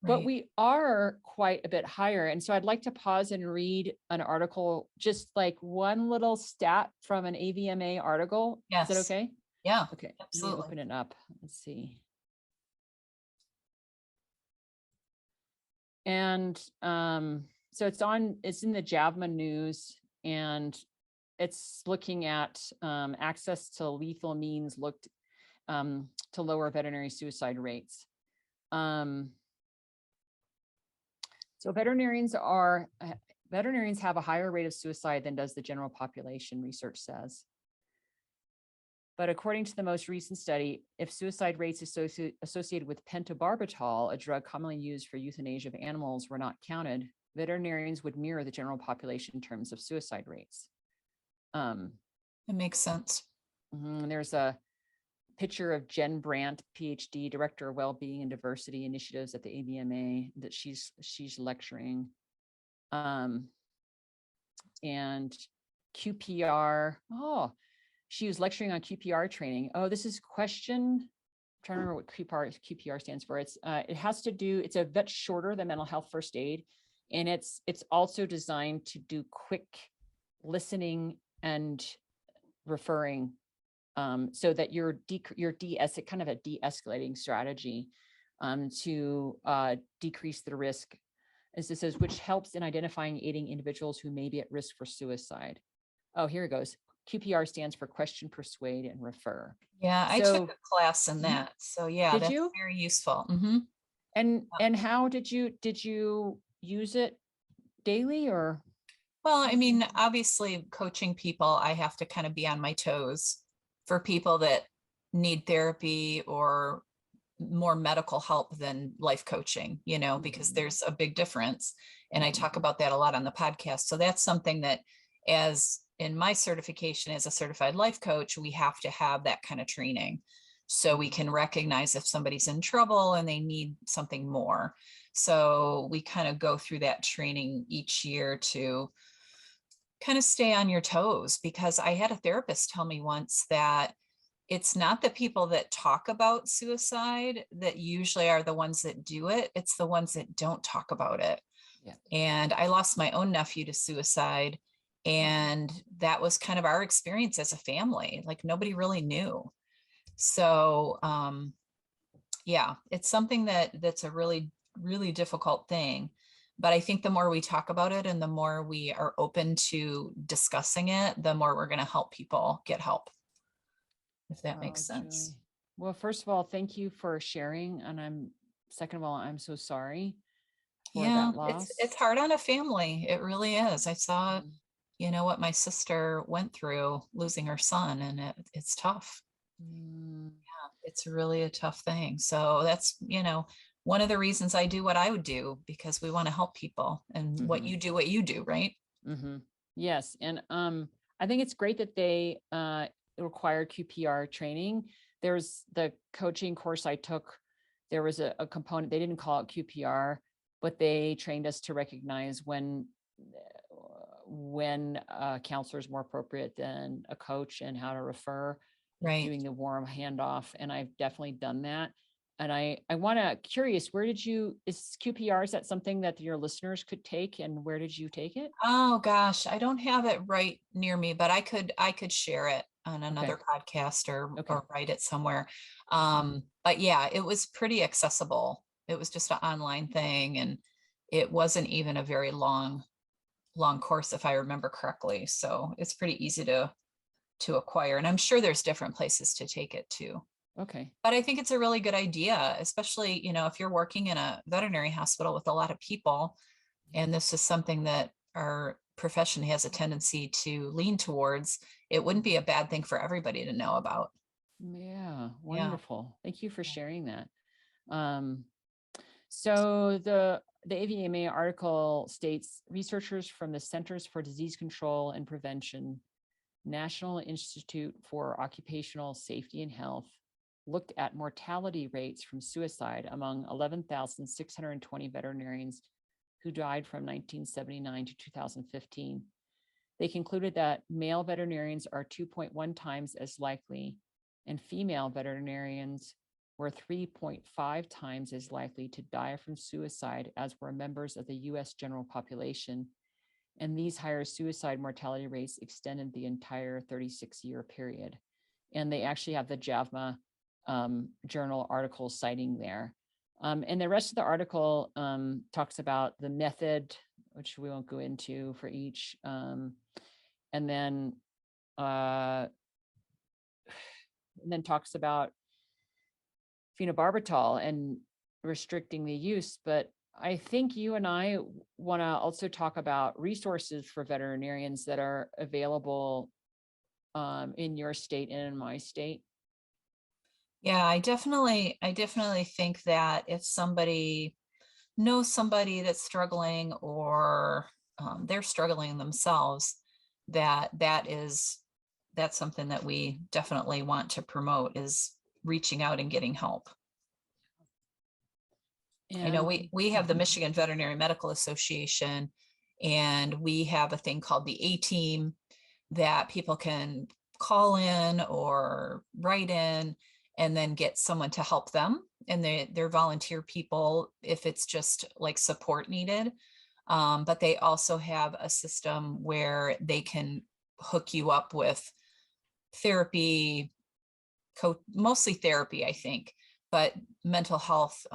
but Right. we are quite a bit higher. And so I'd like to pause and read an article, just like one little stat from an AVMA article. Is that Yes. okay? Yeah, Okay, let me absolutely. open it up. Let's see. And so it's in the JAVMA news, and it's looking at access to lethal means looked to lower veterinary suicide rates. So veterinarians have a higher rate of suicide than does the general population, research says. But according to the most recent study, if suicide rates associated with pentobarbital, a drug commonly used for euthanasia of animals, were not counted, veterinarians would mirror the general population in terms of suicide rates. It makes sense. There's a picture of Jen Brandt, PhD, Director of Wellbeing and Diversity Initiatives at the AVMA, that she's lecturing. And QPR, she was lecturing on QPR training. Oh, this is question. I'm trying to remember what QPR stands for. It has to do, it's a bit shorter than mental health first aid. And it's also designed to do quick listening and referring, so that you're kind of a de-escalating strategy to decrease the risk, as it says, which helps in identifying, aiding individuals who may be at risk for suicide. Oh, here it goes. QPR stands for question, persuade, and refer. Yeah, I took a class in that. So yeah, Did that's you? very useful. And how did you use it daily, or? Well, I mean, obviously coaching people, I have to kind of be on my toes for people that need therapy or more medical help than life coaching, because there's a big difference. And I talk about that a lot on the podcast. So that's something that, as in my certification as a certified life coach, we have to have that kind of training so we can recognize if somebody's in trouble and they need something more. So we kind of go through that training each year to kind of stay on your toes, because I had a therapist tell me once that it's not the people that talk about suicide that usually are the ones that do it. It's the ones that don't talk about it. Yeah. And I lost my own nephew to suicide. And that was kind of our experience as a family. Like, nobody really knew. So yeah, it's something that's a really, really difficult thing. But I think the more we talk about it and the more we are open to discussing it, the more we're going to help people get help, if that makes sense. Julie. Well, first of all, thank you for sharing. And second of all, I'm so sorry for that loss. It's hard on a family. It really is. I saw, what my sister went through losing her son, and it's tough. Yeah, it's really a tough thing. So that's, one of the reasons I do what I would do, because we want to help people, and what you do, right? Yes. And I think it's great that they require QPR training. There's the coaching course I took. There was a component, they didn't call it QPR, but they trained us to recognize when a counselor is more appropriate than a coach, and how to refer, Right. doing the warm handoff. And I've definitely done that. And I curious, is QPR, is that something that your listeners could take, and where did you take it? Oh gosh, I don't have it right near me, but I could share it on another podcast or write it somewhere. But yeah, it was pretty accessible. It was just an online thing, and it wasn't even a very long course, if I remember correctly. So it's pretty easy to acquire. And I'm sure there's different places to take it too. Okay. But I think it's a really good idea, especially, if you're working in a veterinary hospital with a lot of people, and this is something that our profession has a tendency to lean towards, it wouldn't be a bad thing for everybody to know about. Yeah, wonderful. Yeah. Thank you for sharing that. So the AVMA article states, researchers from the Centers for Disease Control and Prevention, National Institute for Occupational Safety and Health, looked at mortality rates from suicide among 11,620 veterinarians who died from 1979 to 2015. They concluded that male veterinarians are 2.1 times as likely, and female veterinarians were 3.5 times as likely to die from suicide as were members of the US general population. And these higher suicide mortality rates extended the entire 36-year period. And they actually have the JAVMA journal article citing there. And the rest of the article talks about the method, which we won't go into for each. And then talks about phenobarbital and restricting the use. But I think you and I want to also talk about resources for veterinarians that are available in your state and in my state. Yeah, I definitely think that if somebody knows somebody that's struggling, or they're struggling themselves, that's something that we definitely want to promote, is reaching out and getting help. I know we have the Michigan Veterinary Medical Association, and we have a thing called the A-Team that people can call in or write in and then get someone to help them. And they're volunteer people if it's just like support needed. But they also have a system where they can hook you up with therapy, mostly therapy, I think, but mental health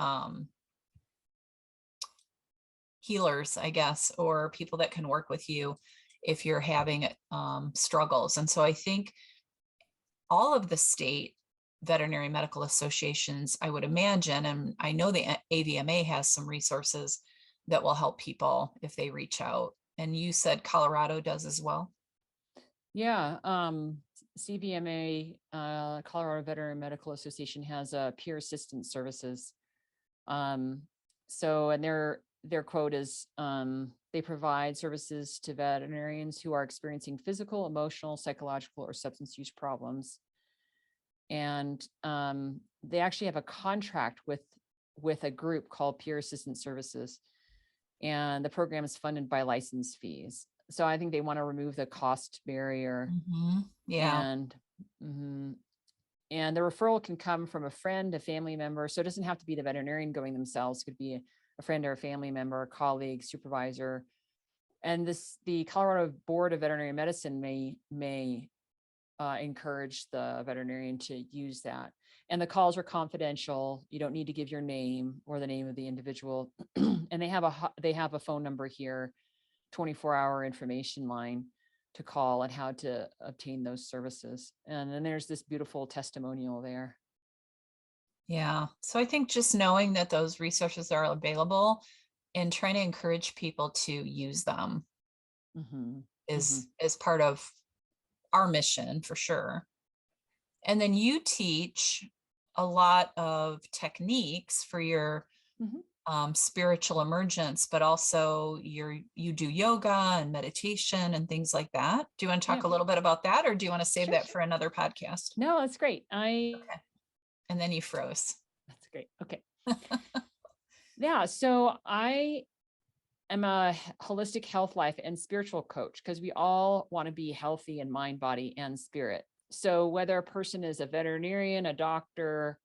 healers, I guess, or people that can work with you if you're having struggles. And so I think all of the state veterinary medical associations, I would imagine, and I know the AVMA has some resources that will help people if they reach out. And you said Colorado does as well? Yeah, CVMA, Colorado Veterinary Medical Association, has peer assistance services. So, and their quote is, they provide services to veterinarians who are experiencing physical, emotional, psychological, or substance use problems. And they actually have a contract with a group called Peer Assistance Services. And the program is funded by license fees. So I think they want to remove the cost barrier. Mm-hmm. Yeah. And the referral can come from a friend, a family member. So it doesn't have to be the veterinarian going themselves. It could be a friend or a family member, a colleague, supervisor. And the Colorado Board of Veterinary Medicine may encourage the veterinarian to use that. And the calls are confidential. You don't need to give your name or the name of the individual. And they have a phone number here, 24-hour information line to call and how to obtain those services. And then there's this beautiful testimonial there. Yeah. So I think just knowing that those resources are available and trying to encourage people to use them is part of our mission, for sure. And then you teach a lot of techniques for your spiritual emergence, but also you do yoga and meditation and things like that. Do you want to talk a little bit about that, or do you want to save that for another podcast? No, that's great. Okay. And then you froze. That's great. Okay. Yeah. So I am a holistic health, life, and spiritual coach, because we all want to be healthy in mind, body, and spirit. So whether a person is a veterinarian, a doctor,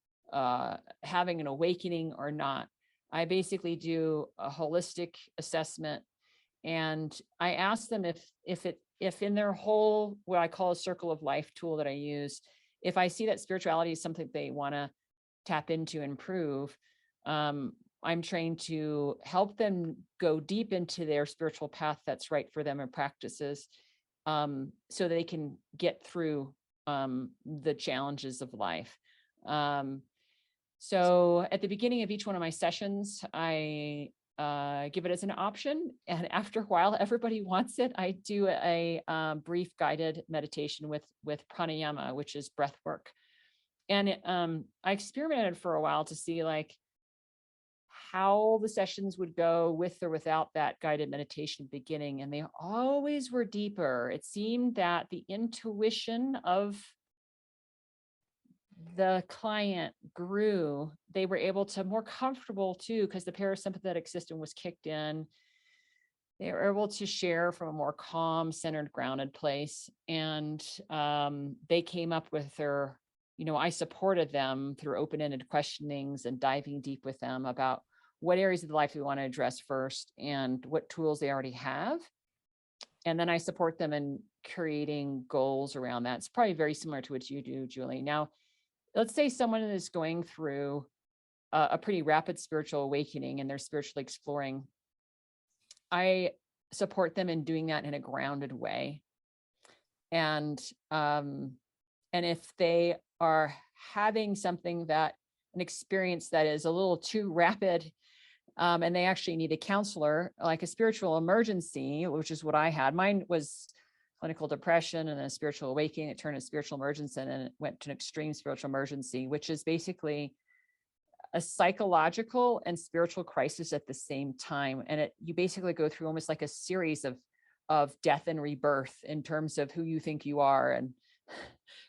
having an awakening or not, I basically do a holistic assessment, and I ask them if in their whole, what I call a circle of life tool that I use, if I see that spirituality is something they want to tap into, improve, I'm trained to help them go deep into their spiritual path that's right for them and practices, so they can get through the challenges of life. So at the beginning of each one of my sessions, I give it as an option. And after a while, everybody wants it. I do a brief guided meditation with pranayama, which is breath work. And I experimented for a while to see like how the sessions would go with or without that guided meditation beginning. And they always were deeper. It seemed that the intuition of the client grew. They were able to more comfortable too, because the parasympathetic system was kicked in. they were able to share from a more calm, centered, grounded place. And they came up with their, I supported them through open-ended questionings and diving deep with them about what areas of the life we want to address first and what tools they already have. And then I support them in creating goals around that. It's probably very similar to what you do, Julie. Now, let's say someone is going through a pretty rapid spiritual awakening and they're spiritually exploring. I support them in doing that in a grounded way. And if they are having an experience that is a little too rapid, and they actually need a counselor, like a spiritual emergency, which is what I had. Mine was clinical depression and then a spiritual awakening. It turned a spiritual emergency and then it went to an extreme spiritual emergency, which is basically a psychological and spiritual crisis at the same time. And you basically go through almost like a series of death and rebirth in terms of who you think you are and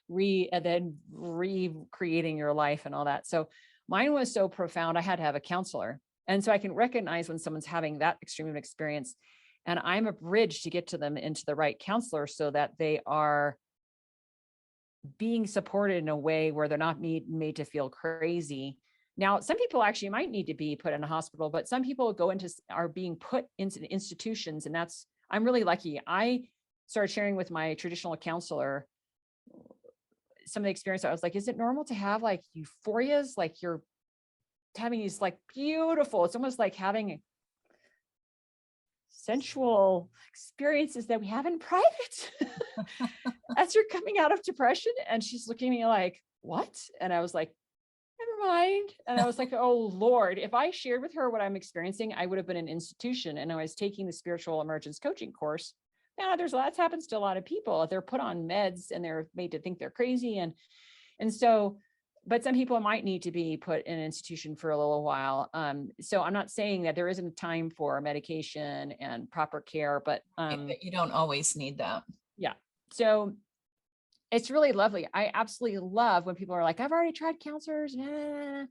then recreating your life and all that. So mine was so profound. I had to have a counselor. And so I can recognize when someone's having that extreme of experience, and I'm a bridge to get to them into the right counselor so that they are being supported in a way where they're not made to feel crazy. Now, some people actually might need to be put in a hospital, but some people are being put into institutions. And I'm really lucky. I started sharing with my traditional counselor some of the experience. I was like, is it normal to have like euphorias? Like you're having these like beautiful, it's almost like having sensual experiences that we have in private as you're coming out of depression. And she's looking at me like, what? And I was like, never mind. And I was like, oh Lord, if I shared with her what I'm experiencing, I would have been in an institution. And I was taking the spiritual emergence coaching course. Now that happens to a lot of people. They're put on meds and they're made to think they're crazy. And so, but some people might need to be put in an institution for a little while. So I'm not saying that there isn't a time for medication and proper care, but you don't always need that. Yeah. So it's really lovely. I absolutely love when people are like, I've already tried counselors. I'm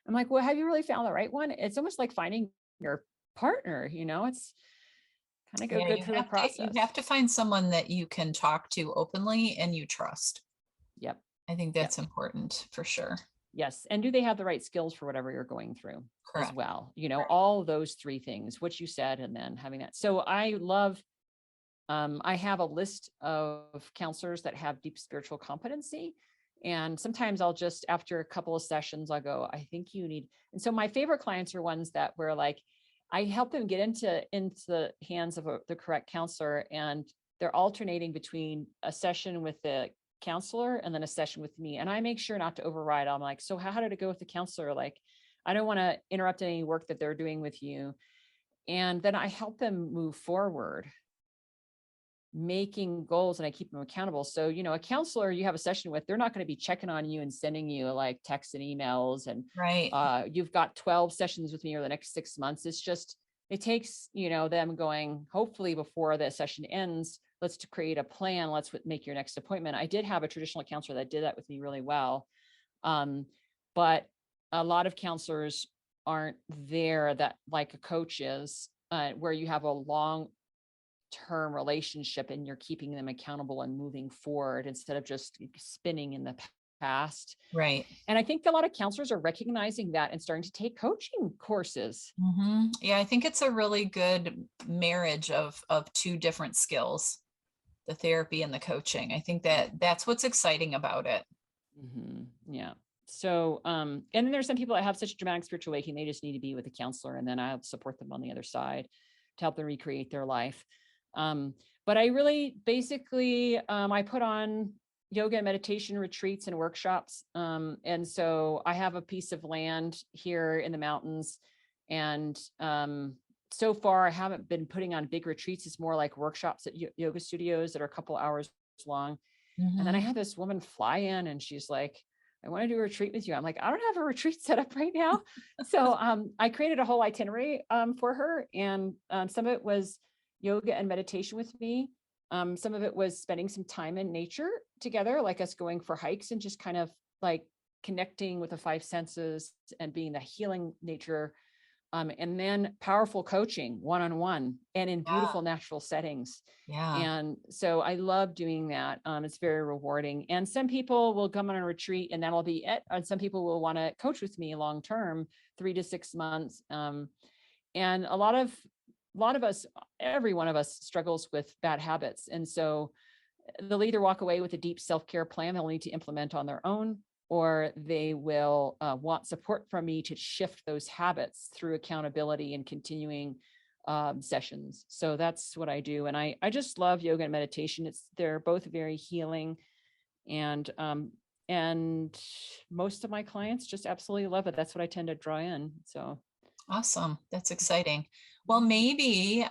like, well, have you really found the right one? It's almost like finding your partner, it's kind of go through the process. You have to find someone that you can talk to openly and you trust. Yep. I think that's important for sure. Yes. And do they have the right skills for whatever you're going through? Correct. As well? All of those three things, what you said, and then having that. So I love, I have a list of counselors that have deep spiritual competency. And sometimes I'll just, after a couple of sessions, I'll go, I think you need. And so my favorite clients are ones that where like, I help them get into the hands of the correct counselor, and they're alternating between a session with the counselor and then a session with me. And I make sure not to override. I'm like, so how did it go with the counselor? Like, I don't want to interrupt any work that they're doing with you. And then I help them move forward, making goals, and I keep them accountable. So, a counselor you have a session with, they're not going to be checking on you and sending you like texts and emails and you've got 12 sessions with me over the next 6 months. It's just, it takes, them going, hopefully before the session ends, let's create a plan. Let's make your next appointment. I did have a traditional counselor that did that with me really well. But a lot of counselors aren't there that like a coach is, where you have a long-term relationship and you're keeping them accountable and moving forward instead of just spinning in the past. Right. And I think a lot of counselors are recognizing that and starting to take coaching courses. Mm-hmm. Yeah, I think it's a really good marriage of two different skills, the therapy and the coaching. I think that's what's exciting about it. Mm-hmm. Yeah. So, and then there's some people that have such a dramatic spiritual awakening, they just need to be with a counselor, and then I'll support them on the other side to help them recreate their life. But I really basically, I put on yoga and meditation retreats and workshops. And so I have a piece of land here in the mountains, and so far I haven't been putting on big retreats. It's more like workshops at yoga studios that are a couple hours long. Mm-hmm. And then I had this woman fly in and she's like, I want to do a retreat with you. I'm like, I don't have a retreat set up right now. So I created a whole itinerary for her. And some of it was yoga and meditation with me. Some of it was spending some time in nature together, like us going for hikes and just kind of like connecting with the five senses and being the healing nature And then powerful coaching one-on-one and in Yeah. beautiful natural settings. Yeah. And so I love doing that. It's very rewarding. And some people will come on a retreat and that'll be it. And some people will want to coach with me long-term, 3 to 6 months. And a lot of us, every one of us struggles with bad habits. And so they'll either walk away with a deep self-care plan they'll need to implement on their own, or they will want support from me to shift those habits through accountability and continuing sessions. So that's what I do. And I just love yoga and meditation. They're both very healing. And most of my clients just absolutely love it. That's what I tend to draw in. So Awesome. That's exciting. Well, maybe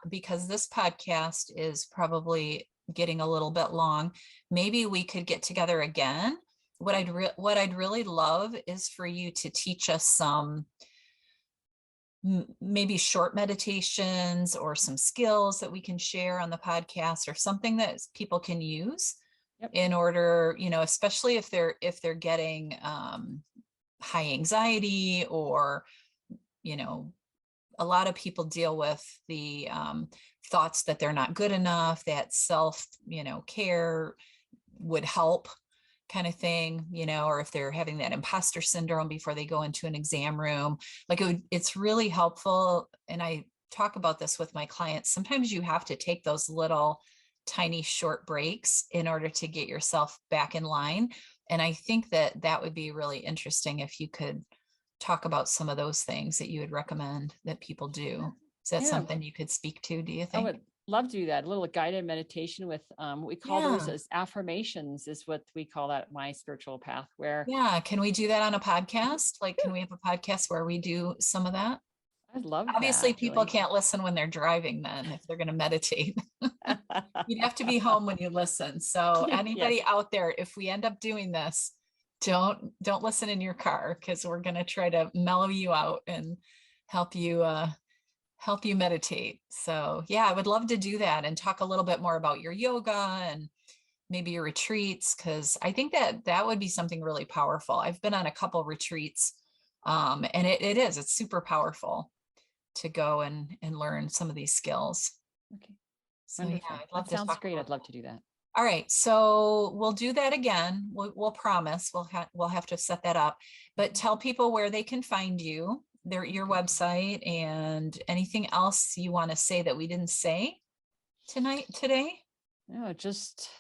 because this podcast is probably getting a little bit long, maybe we could get together again. What I'd really love is for you to teach us some maybe short meditations or some skills that we can share on the podcast, or something that people can use in order, especially if they're getting high anxiety, or a lot of people deal with the thoughts that they're not good enough, that self, care would help, kind of thing, or if they're having that imposter syndrome before they go into an exam room, like it's really helpful. And I talk about this with my clients. Sometimes you have to take those little tiny short breaks in order to get yourself back in line. And I think that would be really interesting if you could talk about some of those things that you would recommend that people do. Is that something you could speak to, do you think? I would love to do that. A little guided meditation with what we call those as affirmations, is what we call that, my spiritual path, where can we do that on a podcast? Like, can we have a podcast where we do some of that? I'd love Obviously that, people Julie. can't listen when they're driving, then if they're going to meditate. You'd have to be home when you listen. So anybody out there, if we end up doing this, don't listen in your car, because we're going to try to mellow you out and help you meditate. So yeah, I would love to do that and talk a little bit more about your yoga and maybe your retreats, because I think that would be something really powerful. I've been on a couple retreats, and it's super powerful to go and learn some of these skills. Okay. So wonderful. yeah, I'd love that sounds great. I'd love to do that. All right, so we'll do that again. We'll promise we'll have to set that up, but tell people where they can find you, your website, and anything else you want to say that we didn't say today. No, just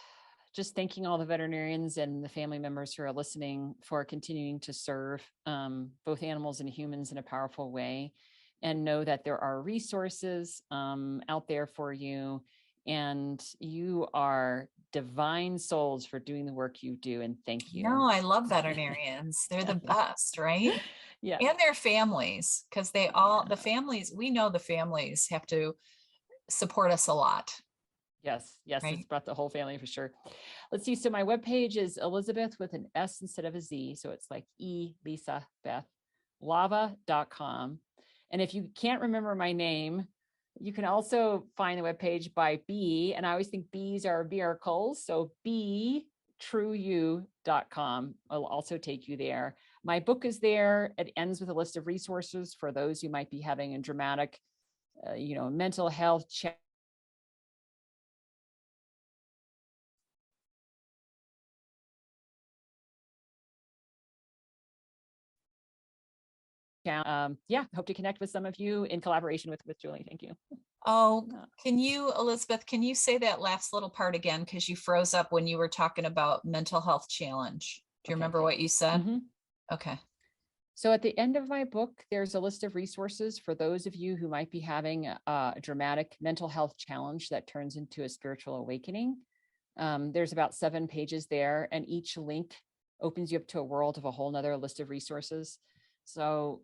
thanking all the veterinarians and the family members who are listening for continuing to serve both animals and humans in a powerful way, and know that there are resources out there for you, and you are divine souls for doing the work you do. And thank you. No, I love veterinarians. They're the best, right? Yeah. And their families, because the families, we know the families have to support us a lot. Yes, right? It's brought the whole family for sure. Let's see. So my webpage is Elisabeth with an S instead of a Z. So it's like Elisabeth Lava.com. And if you can't remember my name, you can also find the webpage by B. And I always think B's are miracles. So BeTrueYou.com will also take you there. My book is there. It ends with a list of resources for those who might be having a dramatic, mental health challenge. Hope to connect with some of you in collaboration with Julie. Thank you. Oh, Elisabeth, can you say that last little part again? Because you froze up when you were talking about mental health challenge. Do you remember what you said? Mm-hmm. Okay. So at the end of my book, there's a list of resources for those of you who might be having a dramatic mental health challenge that turns into a spiritual awakening. There's about 7 pages there, and each link opens you up to a world of a whole nother list of resources. So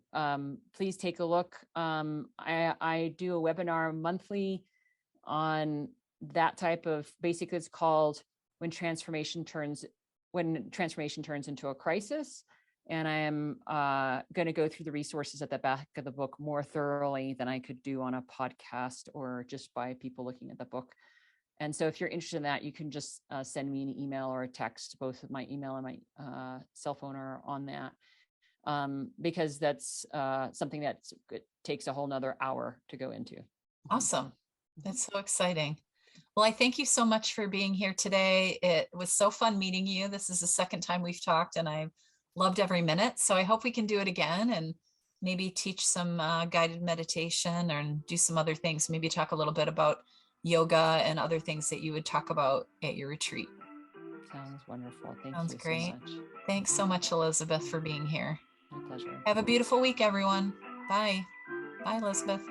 please take a look. I do a webinar monthly on that type of, basically it's called When Transformation Turns into a Crisis. And I am going to go through the resources at the back of the book more thoroughly than I could do on a podcast or just by people looking at the book. And so if you're interested in that, you can just send me an email or a text. Both of my email and my cell phone are on that. because that's something that takes a whole nother hour to go into. Awesome. That's so exciting. Well, I thank you so much for being here today. It was so fun meeting you. This is the second time we've talked and I loved every minute. So I hope we can do it again and maybe teach some guided meditation and do some other things. Maybe talk a little bit about yoga and other things that you would talk about at your retreat. Sounds wonderful. Thank Sounds you great. so much. Thanks so much, Elizabeth, for being here. My pleasure. Have a beautiful week, everyone. Bye. Bye, Elizabeth.